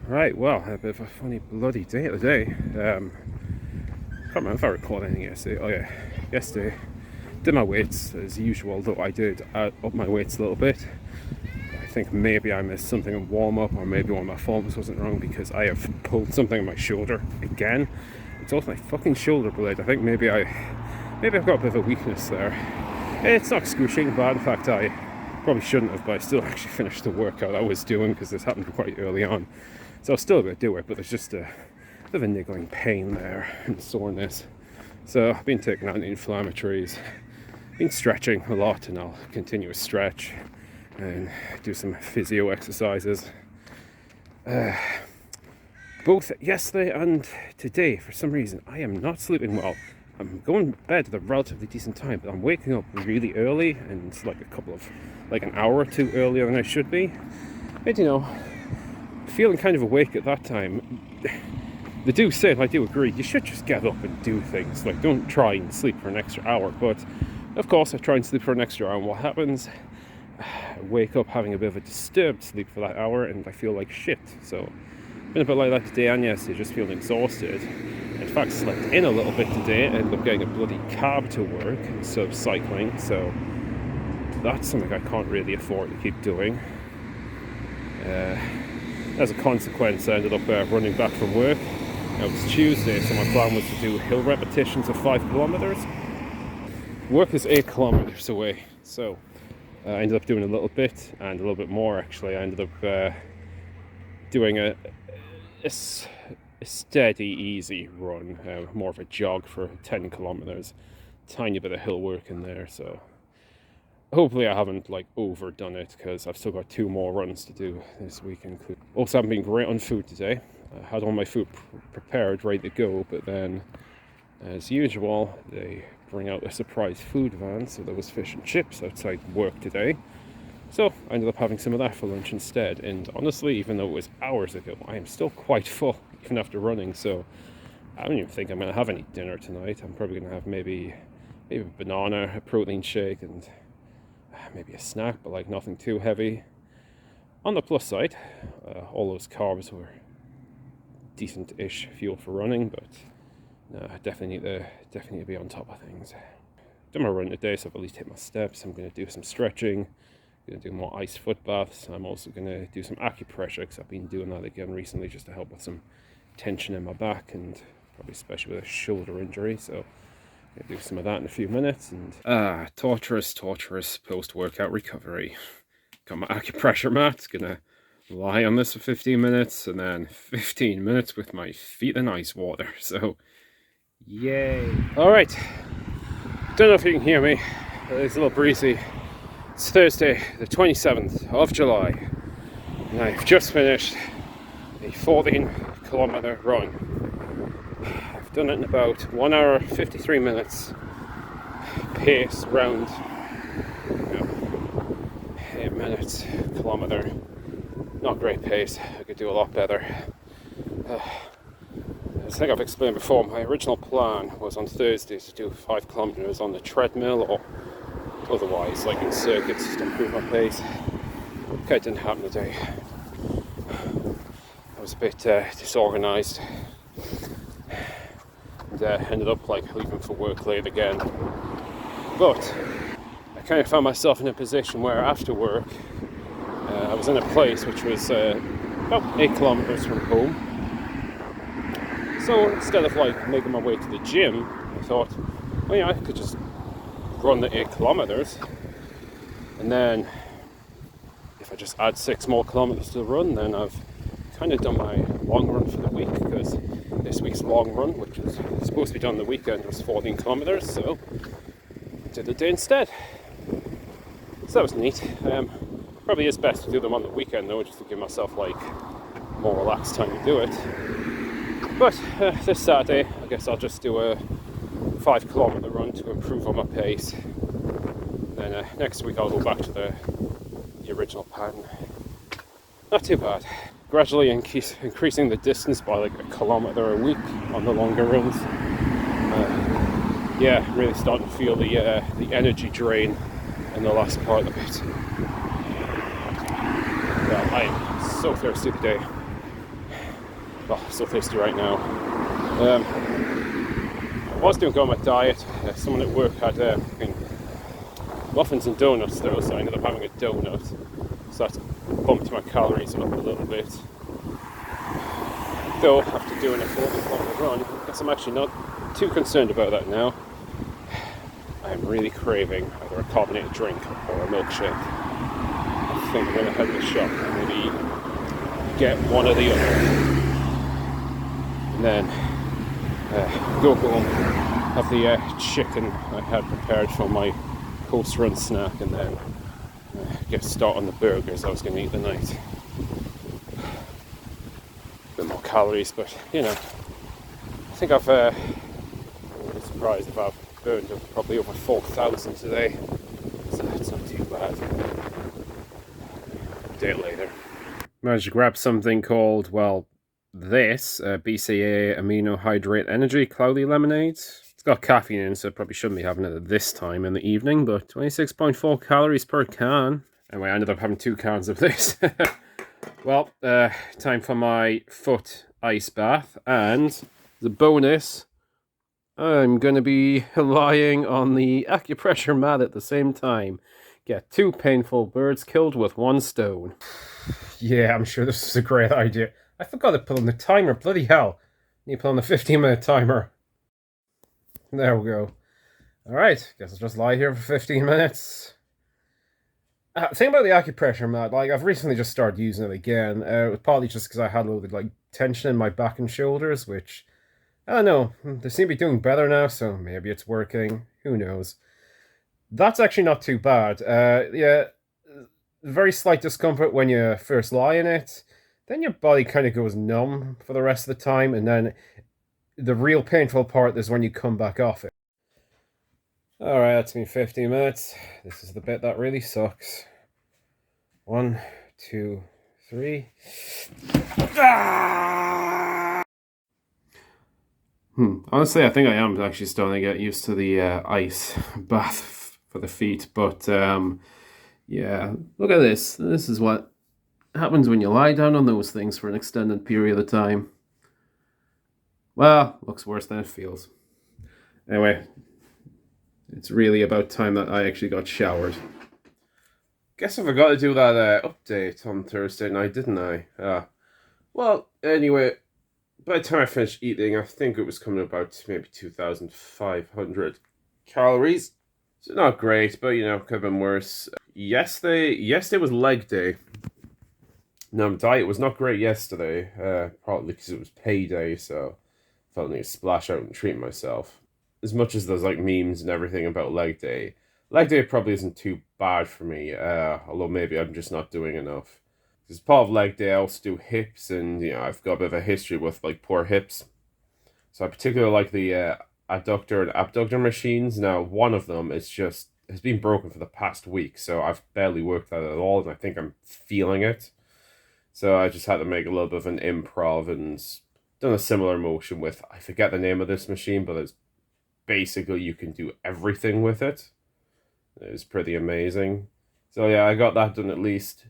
Right, well, a bit of a funny bloody day today. Can't remember if I recorded anything yesterday. Oh yeah, yesterday did my weights as usual, though I did up my weights a little bit. I think maybe I missed something in warm-up, or maybe one of my forms wasn't wrong, because I have pulled something in my shoulder again. It's also my fucking shoulder blade. I think maybe I've got a bit of a weakness there. It's not excruciating bad. In fact, I probably shouldn't have, but I still actually finished the workout I was doing because this happened quite early on. So I'll still be able to do it, but there's just a bit of a niggling pain there and soreness. So I've been taking anti-inflammatories, been stretching a lot, and I'll continue to stretch and do some physio exercises. Both yesterday and today, for some reason, I am not sleeping well. I'm going to bed at a relatively decent time, but I'm waking up really early, and it's like an hour or two earlier than I should be. And feeling kind of awake at that time. They do say, and I do agree, you should just get up and do things. Like, don't try and sleep for an extra hour. But of course, I try and sleep for an extra hour, and what happens? I wake up having a bit of a disturbed sleep for that hour, and I feel like shit. So been a bit like that today and yesterday, just feeling exhausted. In fact, slept in a little bit today, ended up getting a bloody cab to work instead of cycling. So that's something I can't really afford to keep doing. As a consequence, I ended up running back from work. It was Tuesday, so my plan was to do hill repetitions of 5 kilometers. Work is 8 kilometers away, so I ended up doing a little bit, and a little bit more actually. I ended up doing a steady, easy run, more of a jog for 10 kilometers. Tiny bit of hill work in there, so hopefully I haven't overdone it, because I've still got 2 more runs to do this weekend. Also, haven't been great on food today. I had all my food prepared, ready to go, but then, as usual, they bring out a surprise food van, so there was fish and chips outside work today. So I ended up having some of that for lunch instead, and honestly, even though it was hours ago, I am still quite full, even after running, so I don't even think I'm going to have any dinner tonight. I'm probably going to have maybe a banana, a protein shake, and maybe a snack, but nothing too heavy. On the plus side, all those carbs were decent-ish fuel for running, but no, I definitely need to be on top of things. Done my run today, so I've at least hit my steps. I'm going to do some stretching. I'm going to do more ice foot baths. I'm also going to do some acupressure, because I've been doing that again recently just to help with some tension in my back, and probably especially with a shoulder injury. So I'm going to do some of that in a few minutes. And torturous post-workout recovery. Got my acupressure mat. Gonna lie on this for 15 minutes, and then 15 minutes with my feet in ice water. So yay. Alright, don't know if you can hear me. It's a little breezy. It's Thursday, the 27th of July, and I've just finished a 14-kilometer run. I've done it in about 1 hour 53 minutes pace round 8 minutes kilometer. Not great pace. I could do a lot better. As I think I've explained before, my original plan was on Thursdays to do 5 kilometers on the treadmill, or otherwise in circuits, just to improve my pace. Okay, it didn't happen today. I was a bit disorganized, and ended up leaving for work late again. But I kind of found myself in a position where after work I was in a place which was about 8 kilometers from home. So instead of making my way to the gym, I thought, well, I could just run the 8 kilometers, and then if I just add 6 more kilometers to the run, then I've kind of done my long run for the week, because this week's long run, which was supposed to be done the weekend, was 14 kilometers, so I did the day instead. So that was neat. Probably is best to do them on the weekend though, just to give myself more relaxed time to do it. But this Saturday, I guess I'll just do a 5 kilometer run to improve on my pace. Then next week I'll go back to the original pattern. Not too bad. Gradually increasing the distance by a kilometer a week on the longer runs. Really starting to feel the energy drain in the last part of it. I am so thirsty today. Oh, so thirsty right now. I was doing go on my diet. Someone at work had muffins and donuts though, so I ended up having a donut. So that's bumped my calories up a little bit. Though after doing a 40-kilometer run, I guess I'm actually not too concerned about that now. I'm really craving either a carbonated drink or a milkshake. I think I'm going to head to the shop and maybe get one or the other. And then go home, have the chicken I had prepared for my post-run snack, and then get a start on the burgers I was going to eat the night. A bit more calories, but you know, I think I've I'm surprised if I've burned probably over 4,000 today, so that's not too bad. A day later. Managed to grab something called, well, this BCA Amino Hydrate Energy Cloudy Lemonade. It's got caffeine in, so I probably shouldn't be having it at this time in the evening, but 26.4 calories per can. Anyway, I ended up having 2 cans of this. Well, time for my foot ice bath, and the bonus, I'm going to be lying on the acupressure mat at the same time. Get 2 painful birds killed with 1 stone. Yeah, I'm sure this is a great idea. I forgot to put on the timer, bloody hell. Need to put on the 15-minute timer. There we go. Alright, guess I'll just lie here for 15 minutes. Thing about the acupressure mat, like, I've recently just started using it again. It was partly just because I had a little bit, like, tension in my back and shoulders, which, I don't know, they seem to be doing better now, so maybe it's working. Who knows? That's actually not too bad. Yeah, very slight discomfort when you first lie in it. Then your body kind of goes numb for the rest of the time, and then the real painful part is when you come back off it. Alright, that's been 15 minutes. This is the bit that really sucks. 1, 2, 3. Ah! Honestly, I think I am actually starting to get used to the ice bath for the feet, but yeah, look at this. This is what happens when you lie down on those things for an extended period of time. Well, looks worse than it feels. Anyway, it's really about time that I actually got showered. Guess I forgot to do that update on Thursday night, didn't I? Well, anyway, by the time I finished eating, I think it was coming about maybe 2,500 calories. So not great, but you know, could have been worse. Yesterday was leg day. Now, my diet was not great yesterday, probably because it was payday, so I felt I need to splash out and treat myself. As much as there's like memes and everything about leg day probably isn't too bad for me, although maybe I'm just not doing enough. As part of leg day, I also do hips, and you know, I've got a bit of a history with like poor hips. So I particularly like the adductor and abductor machines. Now, one of them has been broken for the past week, so I've barely worked at it at all, and I think I'm feeling it. So I just had to make a little bit of an improv and done a similar motion with, I forget the name of this machine, but it's basically you can do everything with it. It was pretty amazing. So yeah, I got that done at least.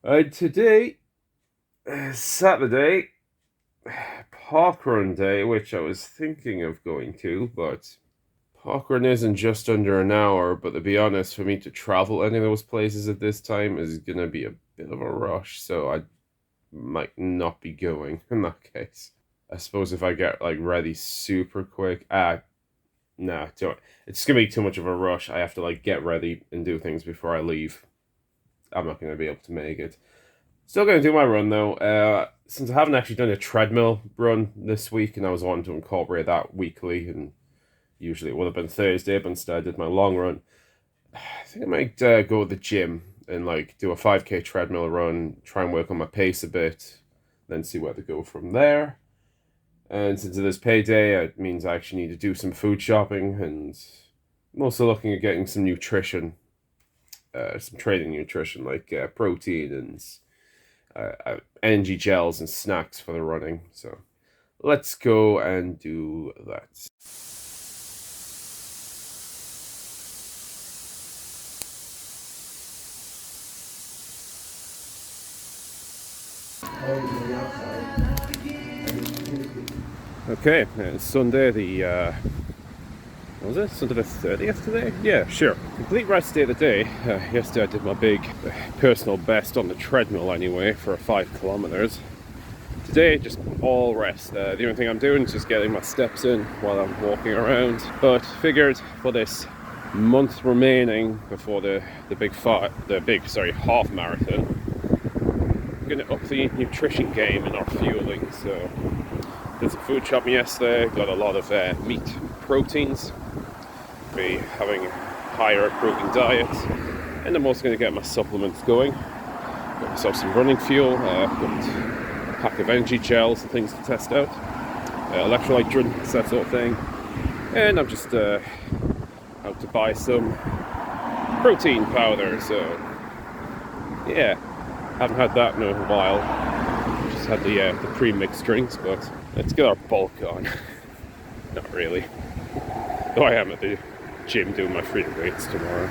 Today, Saturday, parkrun day, which I was thinking of going to, but parkrun is in just under an hour, but to be honest, for me to travel any of those places at this time is going to be a bit of a rush, so I might not be going in that case. I suppose if I get like ready super quick, nah, it's gonna be too much of a rush. I have to like get ready and do things before I leave. I'm not gonna be able to make it. Still gonna do my run though. Since I haven't actually done a treadmill run this week, and I was wanting to incorporate that weekly, and usually it would have been Thursday, but instead I did my long run. I think I might go to the gym and like do a 5K treadmill run, try and work on my pace a bit, then see where to go from there. And since it is payday, it means I actually need to do some food shopping, and I'm also looking at getting some nutrition, some training nutrition like protein and energy gels and snacks for the running. So let's go and do that. Okay, it's Sunday what was it? Sunday the 30th today? Yeah, sure. Complete rest day of the day. Yesterday I did my big personal best on the treadmill anyway for 5 kilometers. Today, just all rest. The only thing I'm doing is just getting my steps in while I'm walking around. But figured for this month remaining before the half marathon, I'm gonna up the nutrition game in our fueling. So did some food shopping yesterday. Got a lot of meat proteins. Be having higher protein diets, and I'm also going to get my supplements going. Got myself some running fuel. Got a pack of energy gels and things to test out. Electrolyte drinks, that sort of thing. And I'm just out to buy some protein powder. So yeah, haven't had that in a while. Just had the pre-mixed drinks, but let's get our bulk on. Not really. Though I am at the gym doing my free weights tomorrow.